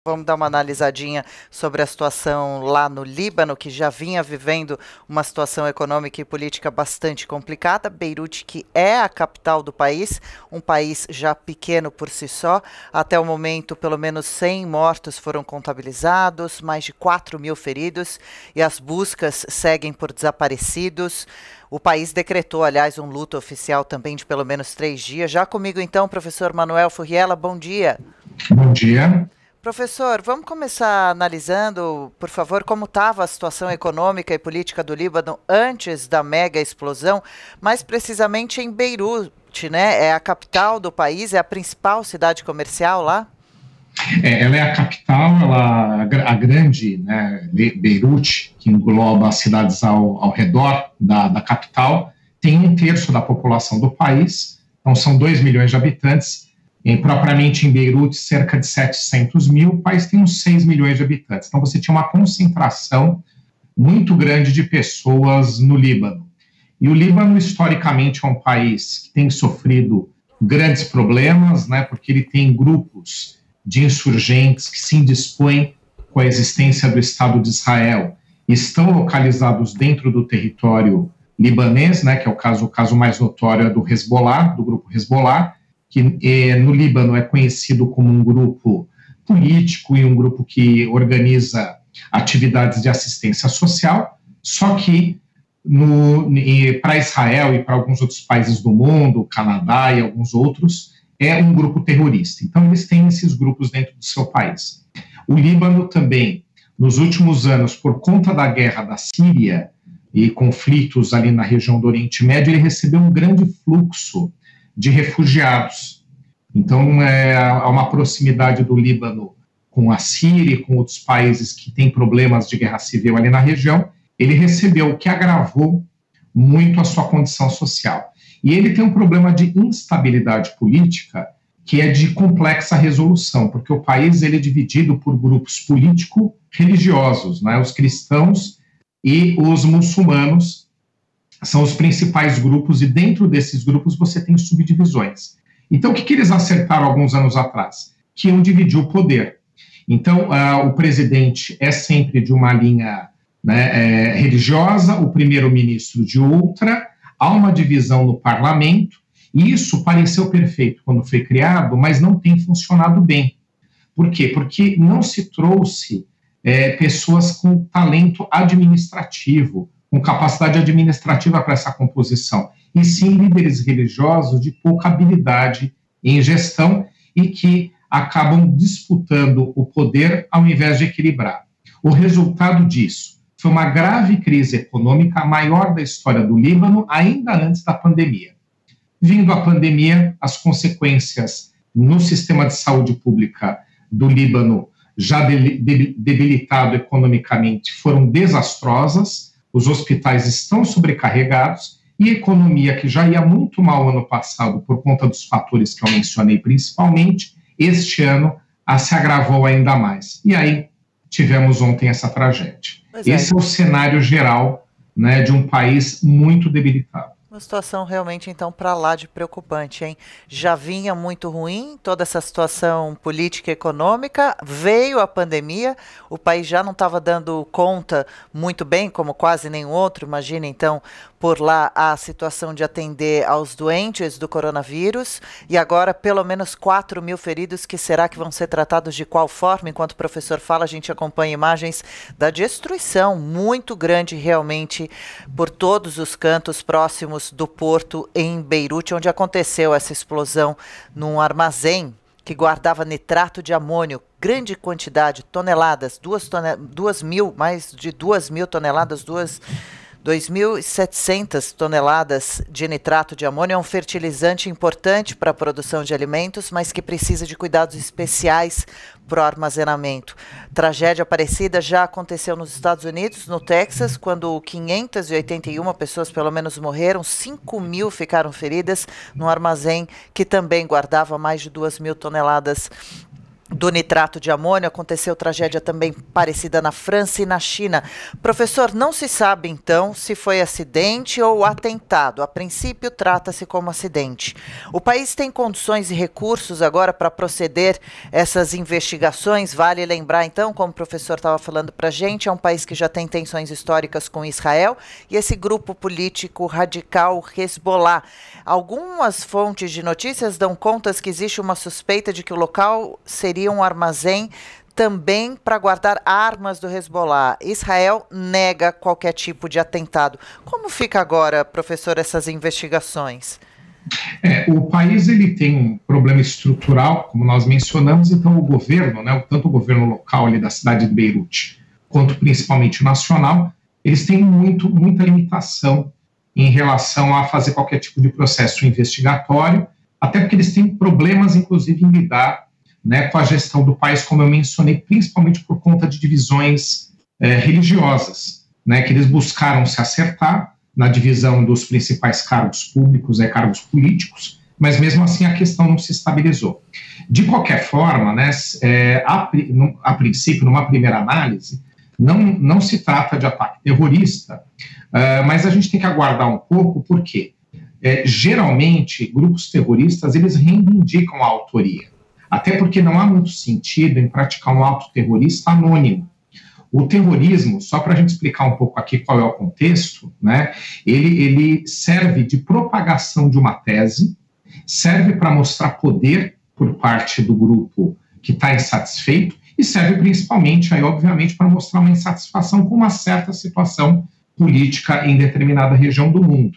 Vamos dar uma analisadinha sobre a situação lá no Líbano, que já vinha vivendo uma situação econômica e política bastante complicada. Beirute, que é a capital do país, um país já pequeno por si só. Até o momento, pelo menos 100 mortos foram contabilizados, mais de 4.000 feridos, e as buscas seguem por desaparecidos. O país decretou, aliás, um luto oficial também de pelo menos 3 dias. Já comigo, então, professor Manuel Furriela, bom dia. Bom dia. Professor, vamos começar analisando, por favor, como estava a situação econômica e política do Líbano antes da mega explosão, mais precisamente em Beirute, né? É a capital do país, é a principal cidade comercial lá? Ela é a capital, a grande, né, Beirute, que engloba as cidades ao redor da capital, tem 1/3 da população do país, então são 2 milhões de habitantes. Propriamente em Beirute, cerca de 700 mil, o país tem uns 6 milhões de habitantes. Então você tinha uma concentração muito grande de pessoas no Líbano. E o Líbano, historicamente, é um país que tem sofrido grandes problemas, né, porque ele tem grupos de insurgentes que se indispõem com a existência do Estado de Israel e estão localizados dentro do território libanês, né, que é o caso mais notório é do Hezbollah, do grupo Hezbollah, que no Líbano é conhecido como um grupo político e um grupo que organiza atividades de assistência social, só que para Israel e para alguns outros países do mundo, Canadá e alguns outros, é um grupo terrorista. Então, eles têm esses grupos dentro do seu país. O Líbano também, nos últimos anos, por conta da guerra da Síria e conflitos ali na região do Oriente Médio, ele recebeu um grande fluxo de refugiados. Então, há uma proximidade do Líbano com a Síria e com outros países que têm problemas de guerra civil ali na região. Ele recebeu, o que agravou muito a sua condição social. E ele tem um problema de instabilidade política que é de complexa resolução, porque o país ele é dividido por grupos político-religiosos, né? Os cristãos e os muçulmanos são os principais grupos, e dentro desses grupos você tem subdivisões. Então, o que eles acertaram alguns anos atrás? Que iam dividir o poder. Então, o presidente é sempre de uma linha, né, religiosa, o primeiro-ministro de outra, há uma divisão no parlamento, e isso pareceu perfeito quando foi criado, mas não tem funcionado bem. Por quê? Porque não se trouxe pessoas com talento administrativo, com capacidade administrativa para essa composição, e sim líderes religiosos de pouca habilidade em gestão e que acabam disputando o poder ao invés de equilibrar. O resultado disso foi uma grave crise econômica, a maior da história do Líbano, ainda antes da pandemia. Vindo a pandemia, as consequências no sistema de saúde pública do Líbano, já debilitado economicamente, foram desastrosas. Os hospitais estão sobrecarregados e a economia, que já ia muito mal ano passado por conta dos fatores que eu mencionei principalmente, este ano se agravou ainda mais. E aí tivemos ontem essa tragédia. Esse é o cenário geral, né, de um país muito debilitado. Uma situação realmente, então, para lá de preocupante, hein? Já vinha muito ruim toda essa situação política e econômica, veio a pandemia, o país já não estava dando conta muito bem, como quase nenhum outro, imagina, então, por lá a situação de atender aos doentes do coronavírus, e agora pelo menos 4.000 feridos, que será que vão ser tratados de qual forma? Enquanto o professor fala, a gente acompanha imagens da destruição muito grande realmente por todos os cantos próximos do porto em Beirute, onde aconteceu essa explosão num armazém que guardava nitrato de amônio, grande quantidade, toneladas, mais de 2.000 toneladas, 2.700 toneladas de nitrato de amônio. É um fertilizante importante para a produção de alimentos, mas que precisa de cuidados especiais para o armazenamento. Tragédia parecida já aconteceu nos Estados Unidos, no Texas, quando 581 pessoas pelo menos morreram, 5.000 ficaram feridas num armazém que também guardava mais de 2.000 toneladas do nitrato de amônio. Aconteceu tragédia também parecida na França e na China. Professor, não se sabe então se foi acidente ou atentado. A princípio trata-se como acidente. O país tem condições e recursos agora para proceder essas investigações? Vale lembrar então, como o professor estava falando para a gente, é um país que já tem tensões históricas com Israel e esse grupo político radical Hezbollah. Algumas fontes de notícias dão conta que existe uma suspeita de que o local seria um armazém também para guardar armas do Hezbollah. Israel nega qualquer tipo de atentado. Como fica agora, professor, essas investigações? O país ele tem um problema estrutural, como nós mencionamos, então o governo, né, tanto o governo local ali da cidade de Beirute, quanto principalmente o nacional, eles têm muita limitação em relação a fazer qualquer tipo de processo investigatório, até porque eles têm problemas, inclusive, em lidar, né, com a gestão do país, como eu mencionei, principalmente por conta de divisões religiosas, né, que eles buscaram se acertar na divisão dos principais cargos públicos, cargos políticos, mas mesmo assim a questão não se estabilizou. De qualquer forma, né, a princípio, numa primeira análise, não se trata de ataque terrorista, mas a gente tem que aguardar um pouco, porque geralmente grupos terroristas eles reivindicam a autoria, até porque não há muito sentido em praticar um ato terrorista anônimo. O terrorismo, só para a gente explicar um pouco aqui qual é o contexto, né, ele serve de propagação de uma tese, serve para mostrar poder por parte do grupo que está insatisfeito e serve principalmente, aí, obviamente, para mostrar uma insatisfação com uma certa situação política em determinada região do mundo.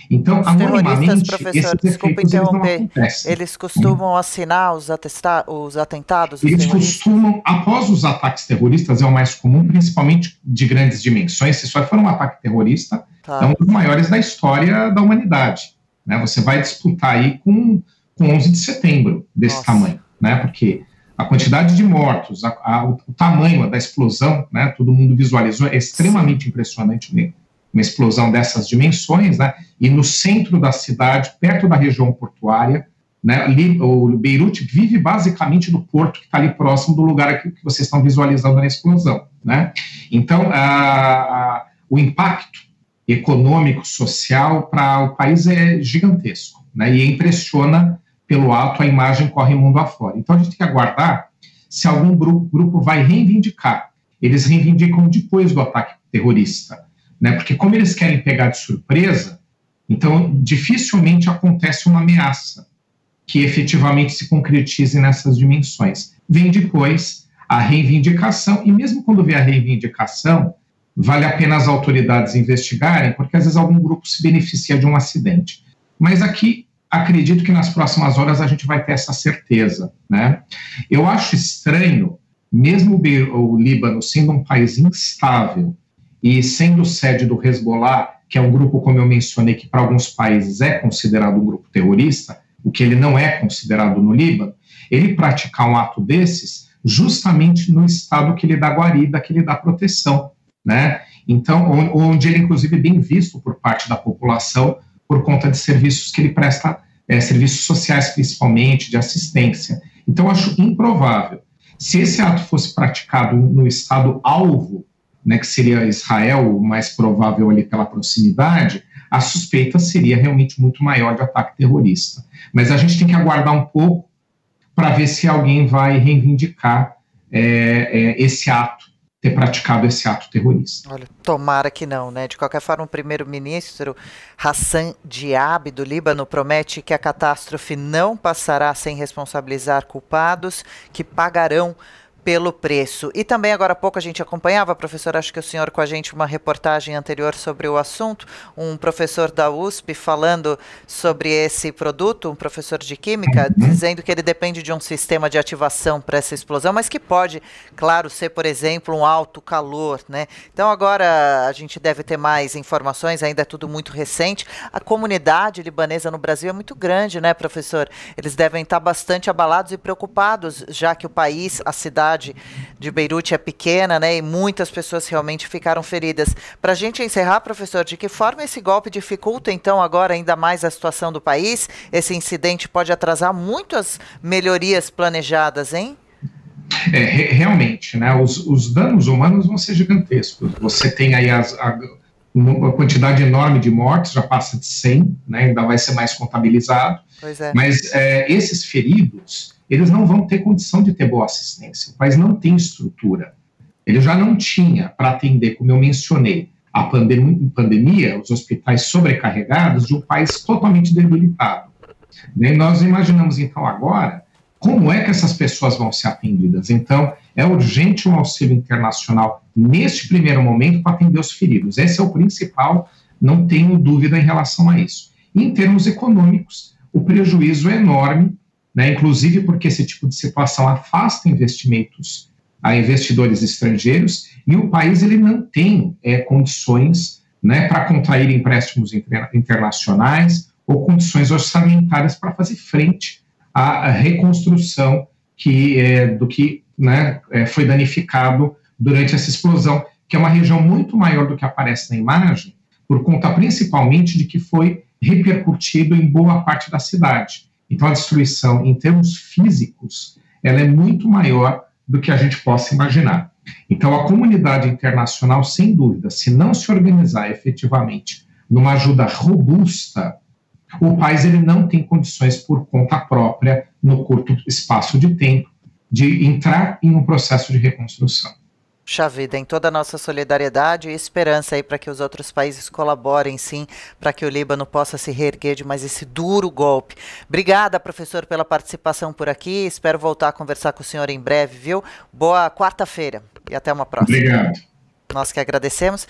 Então, os anonimamente, professor, desculpa interromper, eles costumam assinar os atentados? Eles costumam, após os ataques terroristas, é o mais comum, principalmente de grandes dimensões. Se só for um ataque terrorista, é um dos maiores da história da humanidade. Né? Você vai disputar aí com 11 de setembro desse tamanho, né? Porque a quantidade de mortos, o tamanho da explosão, né? Todo mundo visualizou, é extremamente impressionante mesmo. Uma explosão dessas dimensões, né, e no centro da cidade, perto da região portuária, né, ali, o Beirute vive basicamente do porto que está ali próximo do lugar aqui que vocês estão visualizando na explosão, né. Então, o impacto econômico, social para o país é gigantesco, né, e impressiona pelo alto, a imagem corre mundo afora. Então, a gente tem que aguardar se algum grupo vai reivindicar. Eles reivindicam depois do ataque terrorista, né, porque como eles querem pegar de surpresa, então dificilmente acontece uma ameaça que efetivamente se concretize nessas dimensões. Vem depois a reivindicação, e mesmo quando vem a reivindicação, vale a pena as autoridades investigarem, porque às vezes algum grupo se beneficia de um acidente. Mas aqui, acredito que nas próximas horas a gente vai ter essa certeza, né? Eu acho estranho, mesmo o Líbano sendo um país instável, e sendo sede do Hezbollah, que é um grupo, como eu mencionei, que para alguns países é considerado um grupo terrorista, o que ele não é considerado no Líbano, ele praticar um ato desses justamente no estado que lhe dá guarida, que lhe dá proteção, né? Então, onde ele, inclusive, é bem visto por parte da população por conta de serviços que ele presta, serviços sociais principalmente, de assistência. Então, eu acho improvável. Se esse ato fosse praticado no estado alvo, né, que seria Israel, o mais provável ali pela proximidade, a suspeita seria realmente muito maior de ataque terrorista. Mas a gente tem que aguardar um pouco para ver se alguém vai reivindicar esse ato, ter praticado esse ato terrorista. Olha, tomara que não, né? De qualquer forma, o primeiro-ministro Hassan Diab, do Líbano, promete que a catástrofe não passará sem responsabilizar culpados que pagarão pelo preço. E também agora há pouco a gente acompanhava, professor, acho que o senhor com a gente uma reportagem anterior sobre o assunto, um professor da USP falando sobre esse produto, um professor de química, dizendo que ele depende de um sistema de ativação para essa explosão, mas que pode, claro, ser, por exemplo, um alto calor, né? Então agora a gente deve ter mais informações, ainda é tudo muito recente. A comunidade libanesa no Brasil é muito grande, né, professor? Eles devem estar bastante abalados e preocupados, já que o país, a cidade de Beirute é pequena, né, e muitas pessoas realmente ficaram feridas. Para a gente encerrar, professor, de que forma esse golpe dificulta, então, agora ainda mais a situação do país? Esse incidente pode atrasar muito as melhorias planejadas, hein? Realmente, né, os danos humanos vão ser gigantescos. Você tem aí uma quantidade enorme de mortes, já passa de 100, né, ainda vai ser mais contabilizado. Pois é. Mas esses feridos, eles não vão ter condição de ter boa assistência. O país não tem estrutura. Ele já não tinha para atender, como eu mencionei, a pandemia, os hospitais sobrecarregados, de um país totalmente debilitado. E nós imaginamos, então, agora, como é que essas pessoas vão ser atendidas? Então, é urgente um auxílio internacional neste primeiro momento para atender os feridos. Esse é o principal, não tenho dúvida em relação a isso. E, em termos econômicos, o prejuízo é enorme, né, inclusive porque esse tipo de situação afasta investimentos a investidores estrangeiros, e o país ele não tem condições, né, para contrair empréstimos internacionais ou condições orçamentárias para fazer frente à reconstrução do que, né, foi danificado durante essa explosão, que é uma região muito maior do que aparece na imagem, por conta principalmente de que foi repercutido em boa parte da cidade. Então, a destruição, em termos físicos, ela é muito maior do que a gente possa imaginar. Então, a comunidade internacional, sem dúvida, se não se organizar efetivamente numa ajuda robusta, o país ele não tem condições, por conta própria, no curto espaço de tempo, de entrar em um processo de reconstrução. Puxa vida, em toda a nossa solidariedade e esperança aí para que os outros países colaborem, sim, para que o Líbano possa se reerguer de mais esse duro golpe. Obrigada, professor, pela participação por aqui. Espero voltar a conversar com o senhor em breve, viu? Boa quarta-feira e até uma próxima. Obrigado. Nós que agradecemos.